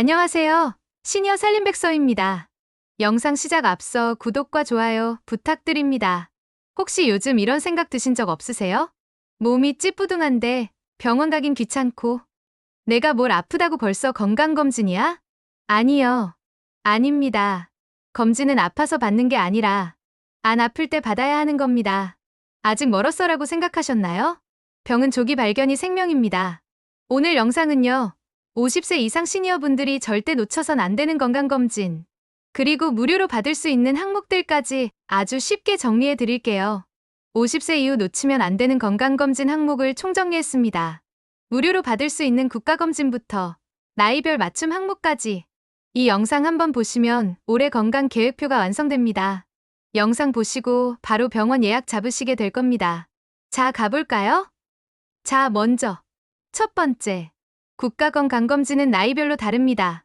안녕하세요. 시니어 살림백서입니다. 영상 시작 앞서 구독과 좋아요 부탁드립니다. 혹시 요즘 이런 생각 드신 적 없으세요? 몸이 찌뿌둥한데 병원 가긴 귀찮고 내가 뭘 아프다고 벌써 건강검진이야? 아니요. 아닙니다. 검진은 아파서 받는 게 아니라 안 아플 때 받아야 하는 겁니다. 아직 멀었어라고 생각하셨나요? 병은 조기 발견이 생명입니다. 오늘 영상은요. 50세 이상 시니어분들이 절대 놓쳐선 안 되는 건강검진, 그리고 무료로 받을 수 있는 항목들까지 아주 쉽게 정리해 드릴게요. 50세 이후 놓치면 안 되는 건강검진 항목을 총정리했습니다. 무료로 받을 수 있는 국가검진부터 나이별 맞춤 항목까지 이 영상 한번 보시면 올해 건강 계획표가 완성됩니다. 영상 보시고 바로 병원 예약 잡으시게 될 겁니다. 자, 가볼까요? 자, 먼저 첫 번째. 국가건강검진은 나이별로 다릅니다.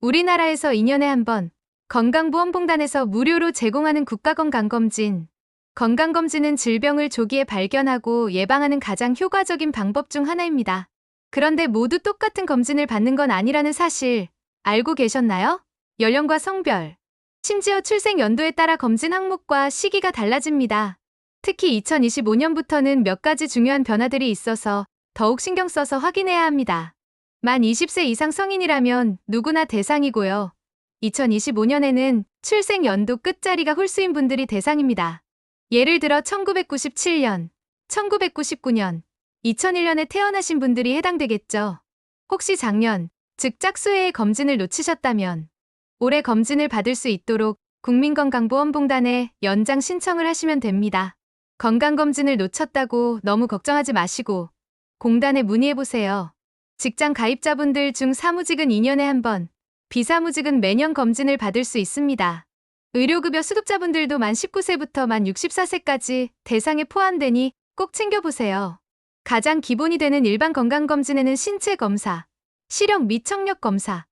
우리나라에서 2년에 한 번 건강보험공단에서 무료로 제공하는 국가건강검진. 건강검진은 질병을 조기에 발견하고 예방하는 가장 효과적인 방법 중 하나입니다. 그런데 모두 똑같은 검진을 받는 건 아니라는 사실 알고 계셨나요? 연령과 성별, 심지어 출생 연도에 따라 검진 항목과 시기가 달라집니다. 특히 2025년부터는 몇 가지 중요한 변화들이 있어서 더욱 신경 써서 확인해야 합니다. 만 20세 이상 성인이라면 누구나 대상이고요. 2025년에는 출생 연도 끝자리가 홀수인 분들이 대상입니다. 예를 들어 1997년, 1999년, 2001년에 태어나신 분들이 해당되겠죠. 혹시 작년, 즉 짝수해의 검진을 놓치셨다면 올해 검진을 받을 수 있도록 국민건강보험공단에 연장 신청을 하시면 됩니다. 건강검진을 놓쳤다고 너무 걱정하지 마시고 공단에 문의해보세요. 직장 가입자분들 중 사무직은 2년에 한 번, 비사무직은 매년 검진을 받을 수 있습니다. 의료급여 수급자분들도 만 19세부터 만 64세까지 대상에 포함되니 꼭 챙겨보세요. 가장 기본이 되는 일반 건강검진에는 신체검사, 시력 및 청력검사,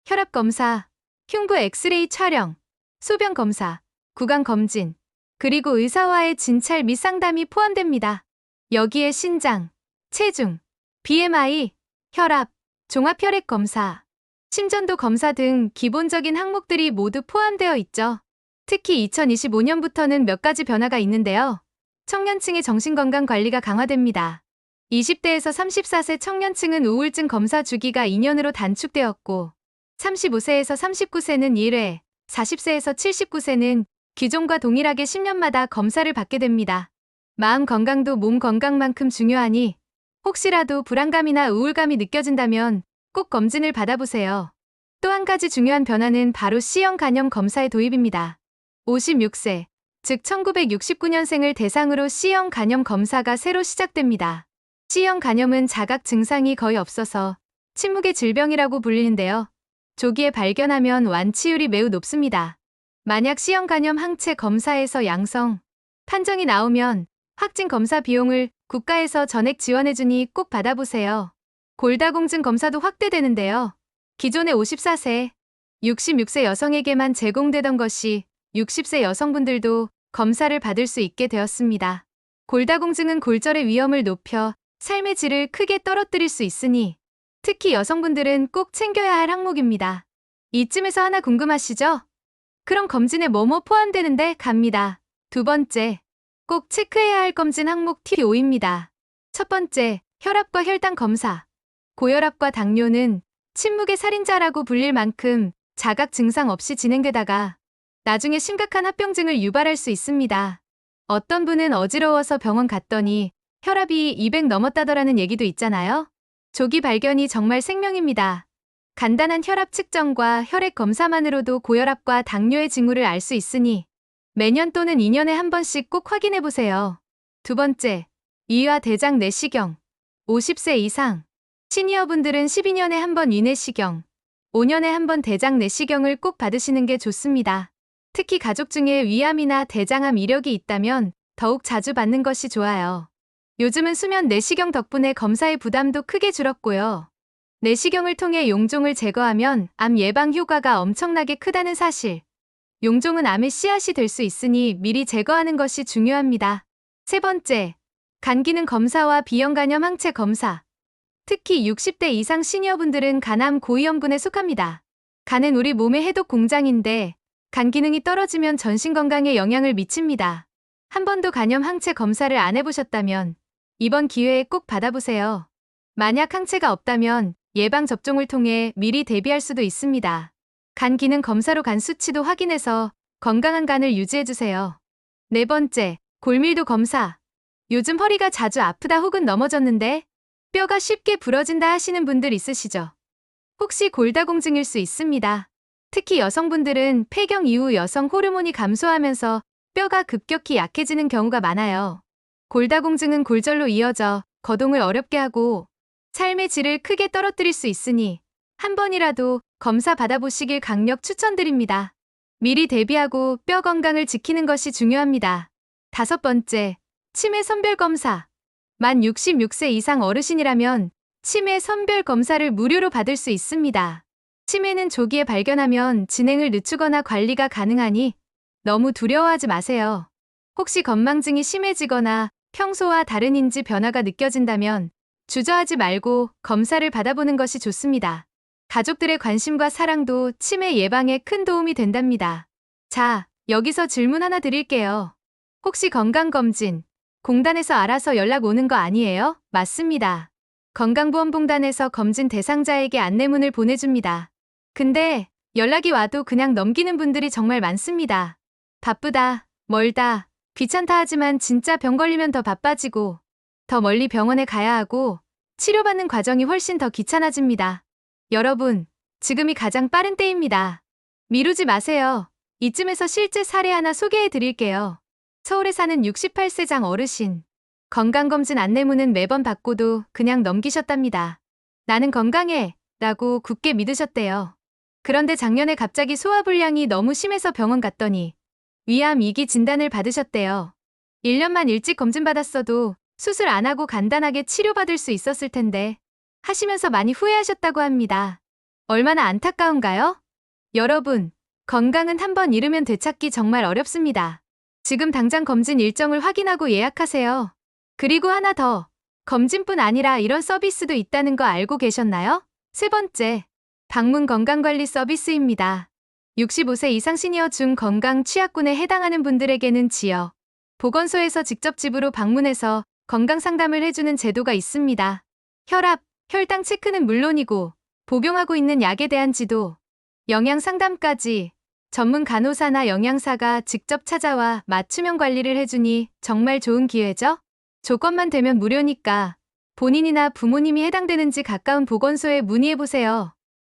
혈압검사, 흉부 엑스레이 촬영, 소변검사, 구강검진, 그리고 의사와의 진찰 및 상담이 포함됩니다. 여기에 신장, 체중, BMI, 혈압, 종합혈액 검사, 심전도 검사 등 기본적인 항목들이 모두 포함되어 있죠. 특히 2025년부터는 몇 가지 변화가 있는데요. 청년층의 정신건강 관리가 강화됩니다. 20대에서 34세 청년층은 우울증 검사 주기가 2년으로 단축되었고, 35세에서 39세는 1회, 40세에서 79세는 기존과 동일하게 10년마다 검사를 받게 됩니다. 마음 건강도 몸 건강만큼 중요하니 혹시라도 불안감이나 우울감이 느껴진다면 꼭 검진을 받아보세요. 또 한 가지 중요한 변화는 바로 C형 간염 검사의 도입입니다. 56세, 즉 1969년생을 대상으로 C형 간염 검사가 새로 시작됩니다. C형 간염은 자각 증상이 거의 없어서 침묵의 질병이라고 불리는데요. 조기에 발견하면 완치율이 매우 높습니다. 만약 C형 간염 항체 검사에서 양성 판정이 나오면 확진 검사 비용을 국가에서 전액 지원해주니 꼭 받아보세요. 골다공증 검사도 확대되는데요. 기존의 54세, 66세 여성에게만 제공되던 것이 60세 여성분들도 검사를 받을 수 있게 되었습니다. 골다공증은 골절의 위험을 높여 삶의 질을 크게 떨어뜨릴 수 있으니 특히 여성분들은 꼭 챙겨야 할 항목입니다. 이쯤에서 하나 궁금하시죠? 그럼 검진에 뭐뭐 포함되는데 갑니다. 두 번째, 꼭 체크해야 할 검진 항목 T5입니다. 첫 번째, 혈압과 혈당 검사. 고혈압과 당뇨는 침묵의 살인자라고 불릴 만큼 자각 증상 없이 진행되다가 나중에 심각한 합병증을 유발할 수 있습니다. 어떤 분은 어지러워서 병원 갔더니 혈압이 200 넘었다더라는 얘기도 있잖아요. 조기 발견이 정말 생명입니다. 간단한 혈압 측정과 혈액 검사만으로도 고혈압과 당뇨의 징후를 알 수 있으니 매년 또는 2년에 한 번씩 꼭 확인해보세요. 두 번째, 위와 대장 내시경. 50세 이상. 시니어분들은 12년에 한 번 위내시경, 5년에 한 번 대장 내시경을 꼭 받으시는 게 좋습니다. 특히 가족 중에 위암이나 대장암 이력이 있다면 더욱 자주 받는 것이 좋아요. 요즘은 수면 내시경 덕분에 검사의 부담도 크게 줄었고요. 내시경을 통해 용종을 제거하면 암 예방 효과가 엄청나게 크다는 사실. 용종은 암의 씨앗이 될 수 있으니 미리 제거하는 것이 중요합니다. 세 번째, 간 기능 검사와 비형 간염 항체 검사. 특히 60대 이상 시니어분들은 간암 고위험군에 속합니다. 간은 우리 몸의 해독 공장인데 간 기능이 떨어지면 전신 건강에 영향을 미칩니다. 한 번도 간염 항체 검사를 안 해보셨다면 이번 기회에 꼭 받아보세요. 만약 항체가 없다면 예방 접종을 통해 미리 대비할 수도 있습니다. 간 기능 검사로 간 수치도 확인해서 건강한 간을 유지해주세요. 네 번째, 골밀도 검사. 요즘 허리가 자주 아프다 혹은 넘어졌는데 뼈가 쉽게 부러진다 하시는 분들 있으시죠? 혹시 골다공증일 수 있습니다. 특히 여성분들은 폐경 이후 여성 호르몬이 감소하면서 뼈가 급격히 약해지는 경우가 많아요. 골다공증은 골절로 이어져 거동을 어렵게 하고 삶의 질을 크게 떨어뜨릴 수 있으니 한 번이라도 검사 받아보시길 강력 추천드립니다. 미리 대비하고 뼈 건강을 지키는 것이 중요합니다. 다섯 번째, 치매 선별 검사. 만 66세 이상 어르신이라면 치매 선별 검사를 무료로 받을 수 있습니다. 치매는 조기에 발견하면 진행을 늦추거나 관리가 가능하니 너무 두려워하지 마세요. 혹시 건망증이 심해지거나 평소와 다른 인지 변화가 느껴진다면 주저하지 말고 검사를 받아보는 것이 좋습니다. 가족들의 관심과 사랑도 치매 예방에 큰 도움이 된답니다. 자, 여기서 질문 하나 드릴게요. 혹시 건강검진, 공단에서 알아서 연락 오는 거 아니에요? 맞습니다. 건강보험공단에서 검진 대상자에게 안내문을 보내줍니다. 근데 연락이 와도 그냥 넘기는 분들이 정말 많습니다. 바쁘다, 멀다, 귀찮다 하지만 진짜 병 걸리면 더 바빠지고 더 멀리 병원에 가야 하고 치료받는 과정이 훨씬 더 귀찮아집니다. 여러분, 지금이 가장 빠른 때입니다. 미루지 마세요. 이쯤에서 실제 사례 하나 소개해 드릴게요. 서울에 사는 68세장 어르신. 건강검진 안내문은 매번 받고도 그냥 넘기셨답니다. 나는 건강해 라고 굳게 믿으셨대요. 그런데 작년에 갑자기 소화불량이 너무 심해서 병원 갔더니 위암 2기 진단을 받으셨대요. 1년만 일찍 검진받았어도 수술 안 하고 간단하게 치료받을 수 있었을 텐데 하시면서 많이 후회하셨다고 합니다. 얼마나 안타까운가요? 여러분, 건강은 한번 잃으면 되찾기 정말 어렵습니다. 지금 당장 검진 일정을 확인하고 예약하세요. 그리고 하나 더, 검진뿐 아니라 이런 서비스도 있다는 거 알고 계셨나요? 세 번째, 방문 건강관리 서비스입니다. 65세 이상 시니어 중 건강 취약군에 해당하는 분들에게는 지역 보건소에서 직접 집으로 방문해서 건강 상담을 해주는 제도가 있습니다. 혈압, 혈당 체크는 물론이고 복용하고 있는 약에 대한 지도, 영양 상담까지 전문 간호사나 영양사가 직접 찾아와 맞춤형 관리를 해주니 정말 좋은 기회죠? 조건만 되면 무료니까 본인이나 부모님이 해당되는지 가까운 보건소에 문의해보세요.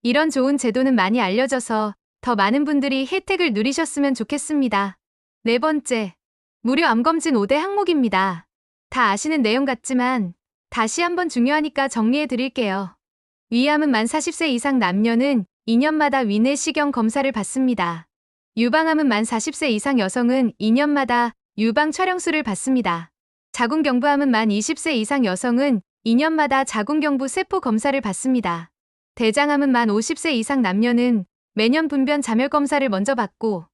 이런 좋은 제도는 많이 알려져서 더 많은 분들이 혜택을 누리셨으면 좋겠습니다. 네 번째, 무료 암검진 5대 항목입니다. 다 아시는 내용 같지만 다시 한번 중요하니까 정리해 드릴게요. 위암은 만 40세 이상 남녀는 2년마다 위내시경 검사를 받습니다. 유방암은 만 40세 이상 여성은 2년마다 유방 촬영술을 받습니다. 자궁경부암은 만 20세 이상 여성은 2년마다 자궁경부 세포 검사를 받습니다. 대장암은 만 50세 이상 남녀는 매년 분변 자멸 검사를 먼저 받고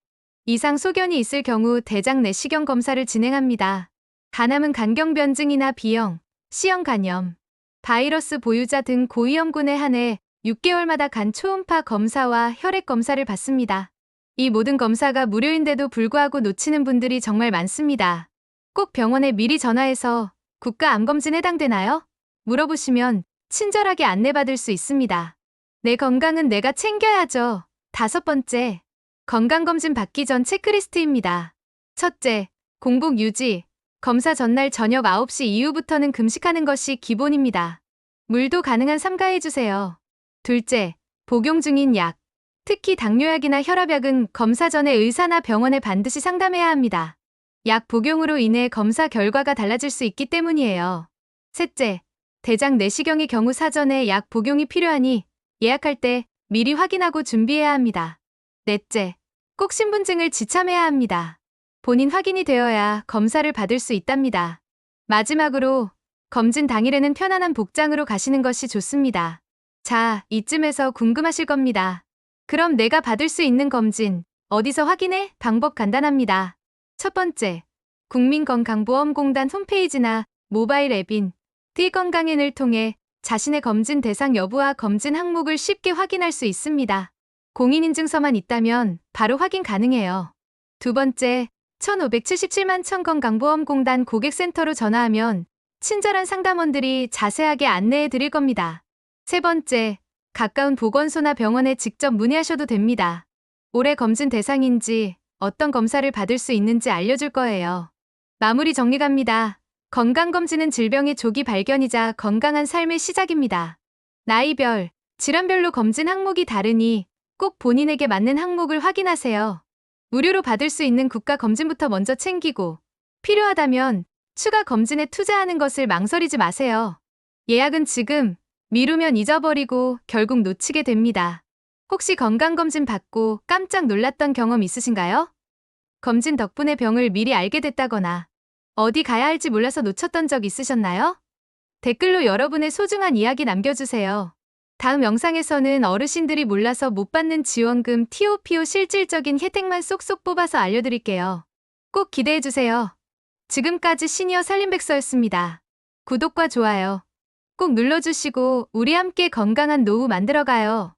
이상 소견이 있을 경우 대장 내시경 검사를 진행합니다. 간암은 간경변증이나 B형, C형 간염, 바이러스 보유자 등 고위험군에 한해 6개월마다 간 초음파 검사와 혈액 검사를 받습니다. 이 모든 검사가 무료인데도 불구하고 놓치는 분들이 정말 많습니다. 꼭 병원에 미리 전화해서 국가 암검진 해당되나요? 물어보시면 친절하게 안내받을 수 있습니다. 내 건강은 내가 챙겨야죠. 다섯 번째, 건강검진 받기 전 체크리스트입니다. 첫째, 공복 유지. 검사 전날 저녁 9시 이후부터는 금식하는 것이 기본입니다. 물도 가능한 삼가해주세요. 둘째, 복용 중인 약. 특히 당뇨약이나 혈압약은 검사 전에 의사나 병원에 반드시 상담해야 합니다. 약 복용으로 인해 검사 결과가 달라질 수 있기 때문이에요. 셋째, 대장 내시경의 경우 사전에 약 복용이 필요하니 예약할 때 미리 확인하고 준비해야 합니다. 넷째, 꼭 신분증을 지참해야 합니다. 본인 확인이 되어야 검사를 받을 수 있답니다. 마지막으로 검진 당일에는 편안한 복장으로 가시는 것이 좋습니다. 자, 이쯤에서 궁금하실 겁니다. 그럼 내가 받을 수 있는 검진 어디서 확인해? 방법 간단합니다. 첫 번째, 국민건강보험공단 홈페이지나 모바일 앱인 띠건강엔을 통해 자신의 검진 대상 여부와 검진 항목을 쉽게 확인할 수 있습니다. 공인인증서만 있다면 바로 확인 가능해요. 두 번째, 1577만 천건강보험공단 고객센터로 전화하면 친절한 상담원들이 자세하게 안내해 드릴 겁니다. 세 번째, 가까운 보건소나 병원에 직접 문의하셔도 됩니다. 올해 검진 대상인지 어떤 검사를 받을 수 있는지 알려줄 거예요. 마무리 정리갑니다. 건강검진은 질병의 조기 발견이자 건강한 삶의 시작입니다. 나이별, 질환별로 검진 항목이 다르니 꼭 본인에게 맞는 항목을 확인하세요. 무료로 받을 수 있는 국가 검진부터 먼저 챙기고 필요하다면 추가 검진에 투자하는 것을 망설이지 마세요. 예약은 지금, 미루면 잊어버리고 결국 놓치게 됩니다. 혹시 건강검진 받고 깜짝 놀랐던 경험 있으신가요? 검진 덕분에 병을 미리 알게 됐다거나 어디 가야 할지 몰라서 놓쳤던 적 있으셨나요? 댓글로 여러분의 소중한 이야기 남겨주세요. 다음 영상에서는 어르신들이 몰라서 못 받는 지원금 TOPO 실질적인 혜택만 쏙쏙 뽑아서 알려드릴게요. 꼭 기대해주세요. 지금까지 시니어 살림백서였습니다. 구독과 좋아요 꼭 눌러주시고 우리 함께 건강한 노후 만들어가요.